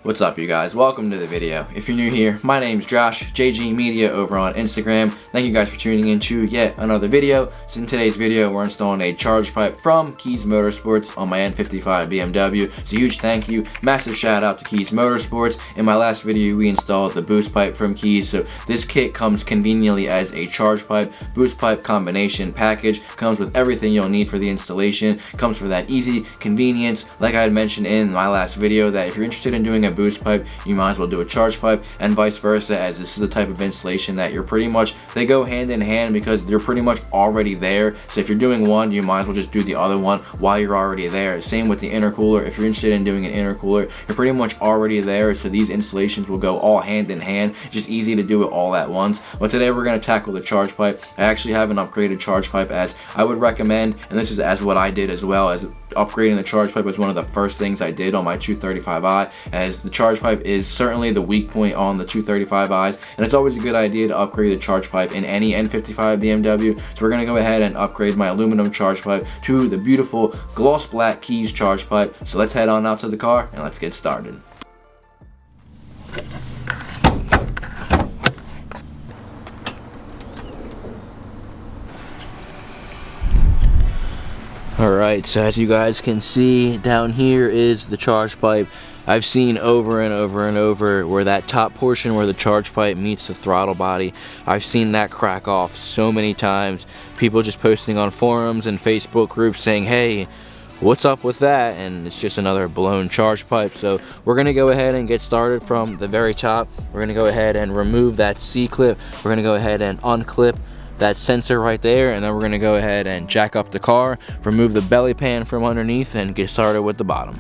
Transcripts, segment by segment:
What's up, you guys? Welcome to the video. If you're new here, my name's Josh, JG Media over on Instagram. Thank you guys for tuning in to yet another video. So in today's video, we're installing a charge pipe from Kies Motorsports on my N55 BMW. So huge thank you, massive shout out to Kies Motorsports. In my last video, we installed the boost pipe from Kies. So this kit comes conveniently as a charge pipe, boost pipe combination package. Comes with everything you'll need for the installation. Comes for that easy convenience. Like I had mentioned in my last video, that if you're interested in doing a boost pipe, you might as well do a charge pipe, and vice versa, as this is the type of installation that they go hand in hand because they're pretty much already there. So if you're doing one, you might as well just do the other one while you're already there. Same with the intercooler. If you're interested in doing an intercooler, you're pretty much already there, so these installations will go all hand in hand. It's just easy to do it all at once. But today we're going to tackle the charge pipe. I actually have an upgraded charge pipe, as I would recommend, and this is as what I did as well. As upgrading the charge pipe was one of the first things I did on my 235i, as the charge pipe is certainly the weak point on the 235i's, and it's always a good idea to upgrade the charge pipe in any N55 BMW. So we're going to go ahead and upgrade my aluminum charge pipe to the beautiful gloss black Kies charge pipe. So let's head on out to the car and let's get started. Alright, so as you guys can see, down here is the charge pipe. I've seen over and over and over where that top portion where the charge pipe meets the throttle body, I've seen that crack off so many times. People just posting on forums and Facebook groups saying, hey, what's up with that? And it's just another blown charge pipe. So we're going to go ahead and get started from the very top. We're going to go ahead and remove that C-clip. We're going to go ahead and unclip that sensor right there, and then we're going to go ahead and jack up the car, remove the belly pan from underneath, and get started with the bottom.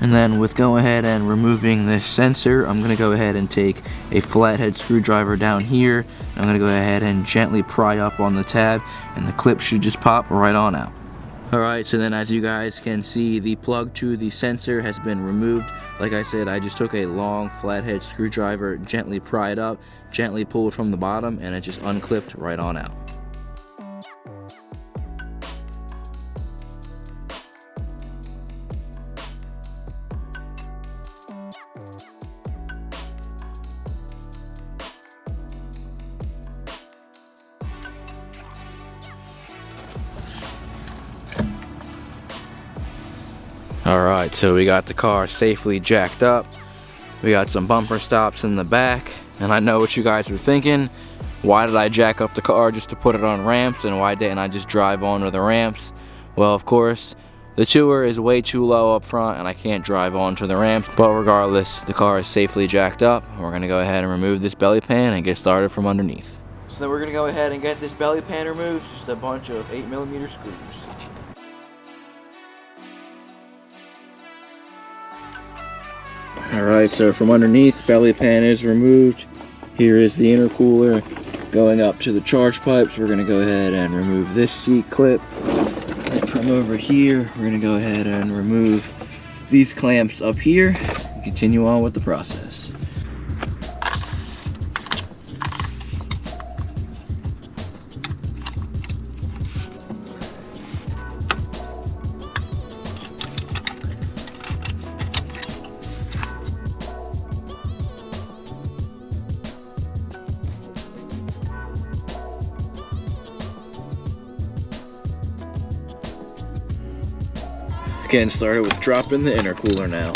And then with going ahead and removing this sensor, I'm going to go ahead and take a flathead screwdriver down here. I'm going to go ahead and gently pry up on the tab, and the clip should just pop right on out. Alright, so then as you guys can see, the plug to the sensor has been removed. Like I said, I just took a long flathead screwdriver, gently pried up, gently pulled from the bottom, and it just unclipped right on out. Alright, so we got the car safely jacked up. We got some bumper stops in the back, and I know what you guys were thinking. Why did I jack up the car just to put it on ramps, and why didn't I just drive onto the ramps? Well, of course, the tour is way too low up front and I can't drive onto the ramps, but regardless, the car is safely jacked up. We're going to go ahead and remove this belly pan and get started from underneath. So then we're going to go ahead and get this belly pan removed, just a bunch of 8mm screws. Alright, so from underneath, belly pan is removed. Here is the intercooler going up to the charge pipes. We're going to go ahead and remove this seat clip. And from over here, we're going to go ahead and remove these clamps up here and continue on with the process. Getting started with dropping the intercooler now.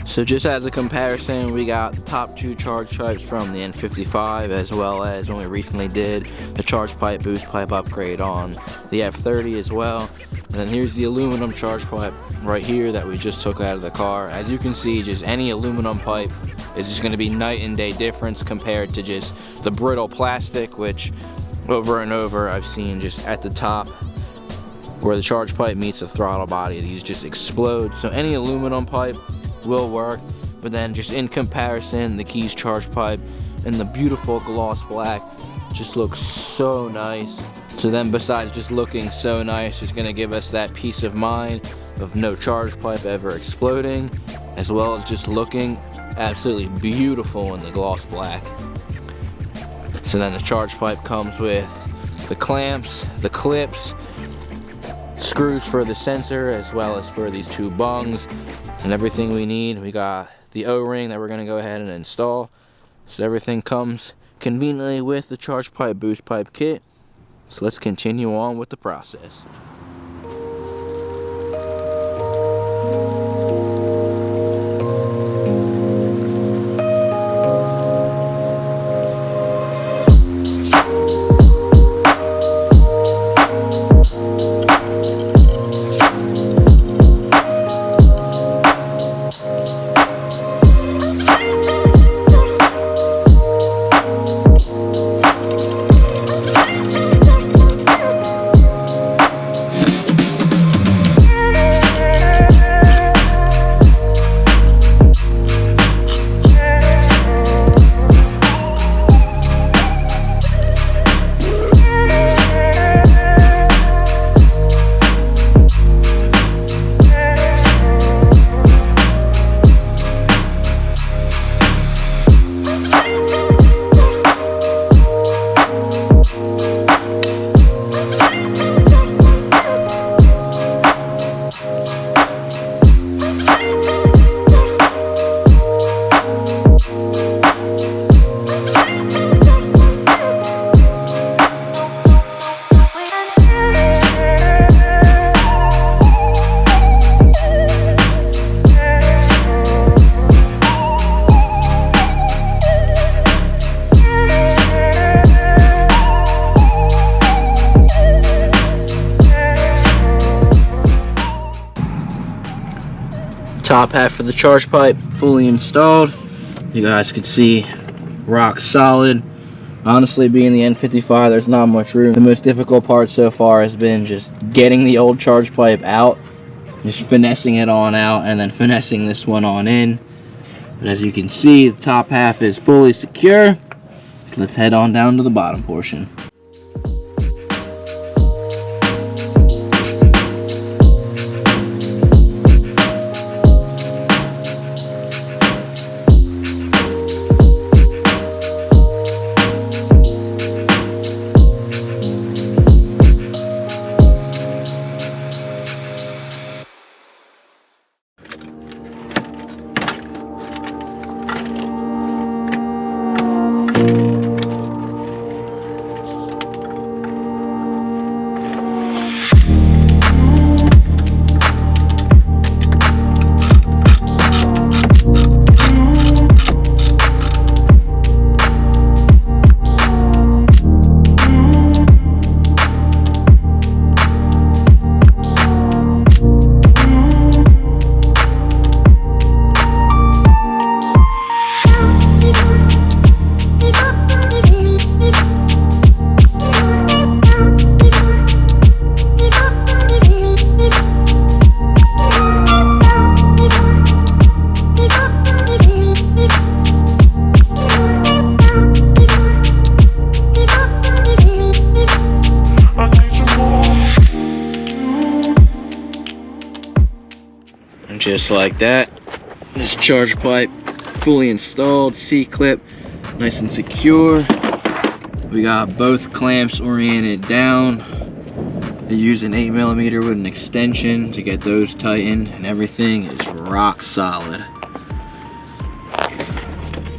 So just as a comparison, we got the top two charge pipes from the N55, as well as when we recently did the charge pipe boost pipe upgrade on the F30 as well. And then here's the aluminum charge pipe right here that we just took out of the car. As you can see, just any aluminum pipe is just going to be night and day difference compared to just the brittle plastic, which over and over I've seen just at the top where the charge pipe meets the throttle body, these just explode. So any aluminum pipe will work, but then just in comparison, the Kies charge pipe in the beautiful gloss black just looks so nice. So then besides just looking so nice, it's gonna give us that peace of mind of no charge pipe ever exploding, as well as just looking absolutely beautiful in the gloss black. So then the charge pipe comes with the clamps, the clips, screws for the sensor, as well as for these two bungs, and everything we need. We got the O-ring that we're going to go ahead and install. So everything comes conveniently with the charge pipe boost pipe kit. So let's continue on with the process. Top half of the charge pipe fully installed. You guys can see rock solid. Honestly, being the N55, there's not much room. The most difficult part so far has been just getting the old charge pipe out, just finessing it on out, and then finessing this one on in. But as you can see, the top half is fully secure. So let's head on down to the bottom portion. Just like that, this charge pipe fully installed, C-clip nice and secure. We got both clamps oriented down. I use an 8mm with an extension to get those tightened, and everything is rock solid.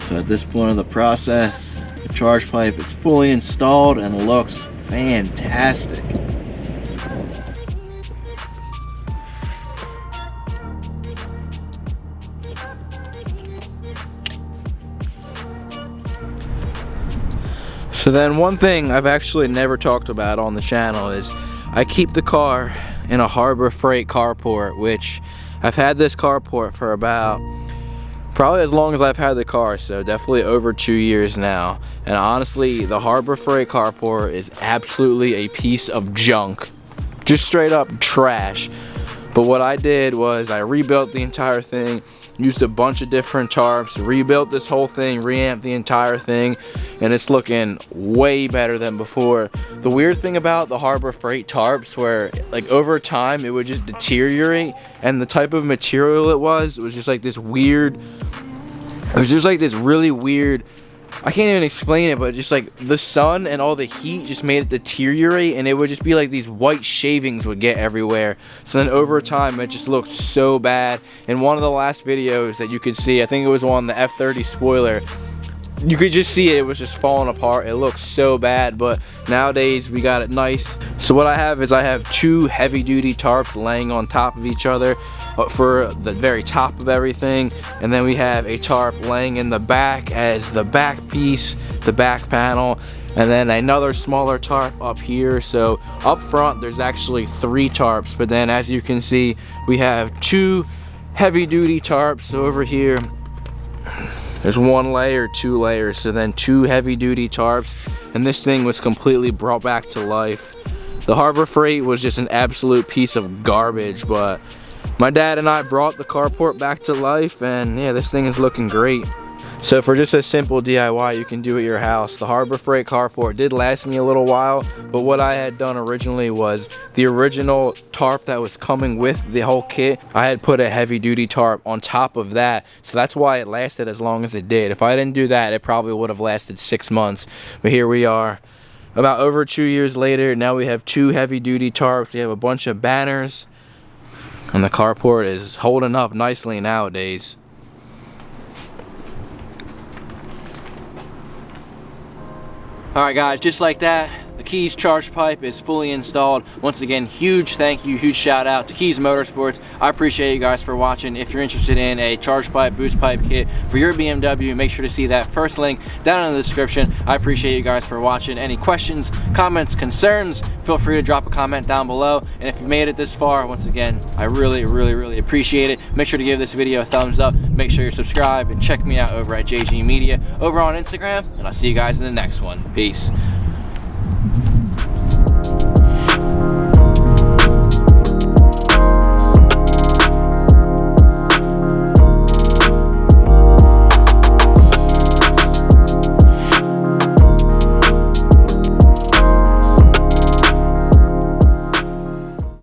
So at this point of the process, the charge pipe is fully installed and looks fantastic. So then one thing I've actually never talked about on the channel is I keep the car in a Harbor Freight carport, which I've had this carport for about probably as long as I've had the car, so definitely over 2 years now. And honestly, the Harbor Freight carport is absolutely a piece of junk, just straight up trash. But what I did was I rebuilt the entire thing, used a bunch of different tarps, rebuilt this whole thing, reamped the entire thing, and it's looking way better than before. The weird thing about the Harbor Freight tarps, where like over time it would just deteriorate, and the type of material it was just like this weird, it was just like this really weird, I can't even explain it, but just like the sun and all the heat just made it deteriorate, and it would just be like these white shavings would get everywhere. So then over time it just looked so bad. In one of the last videos that you could see, I think it was on the F30 spoiler, you could just see it was just falling apart. It looked so bad, but nowadays we got it nice. So what I have is I have 2 heavy duty tarps laying on top of each other for the very top of everything, and then we have a tarp laying in the back as the back piece, the back panel, and then another smaller tarp up here. So up front there's actually 3 tarps, but then as you can see we have 2 heavy duty tarps. So over here there's 1 layer, 2 layers, so then 2 heavy duty tarps, and this thing was completely brought back to life. The Harbor Freight was just an absolute piece of garbage, but my dad and I brought the carport back to life, and yeah, this thing is looking great. So for just a simple DIY you can do at your house, the Harbor Freight carport did last me a little while, but what I had done originally was the original tarp that was coming with the whole kit, I had put a heavy duty tarp on top of that, so that's why it lasted as long as it did. If I didn't do that, it probably would have lasted 6 months, but here we are. About over 2 years later, now we have 2 heavy duty tarps, we have a bunch of banners, and the carport is holding up nicely nowadays. Alright guys, just like that, the Kies charge pipe is fully installed. Once again, huge thank you, huge shout out to Kies Motorsports. I appreciate you guys for watching. If you're interested in a charge pipe, boost pipe kit for your BMW, make sure to see that first link down in the description. I appreciate you guys for watching. Any questions, comments, concerns, feel free to drop a comment down below. And if you've made it this far, once again, I really appreciate it. Make sure to give this video a thumbs up. Make sure you're subscribed and check me out over at JG Media over on Instagram. And I'll see you guys in the next one. Peace.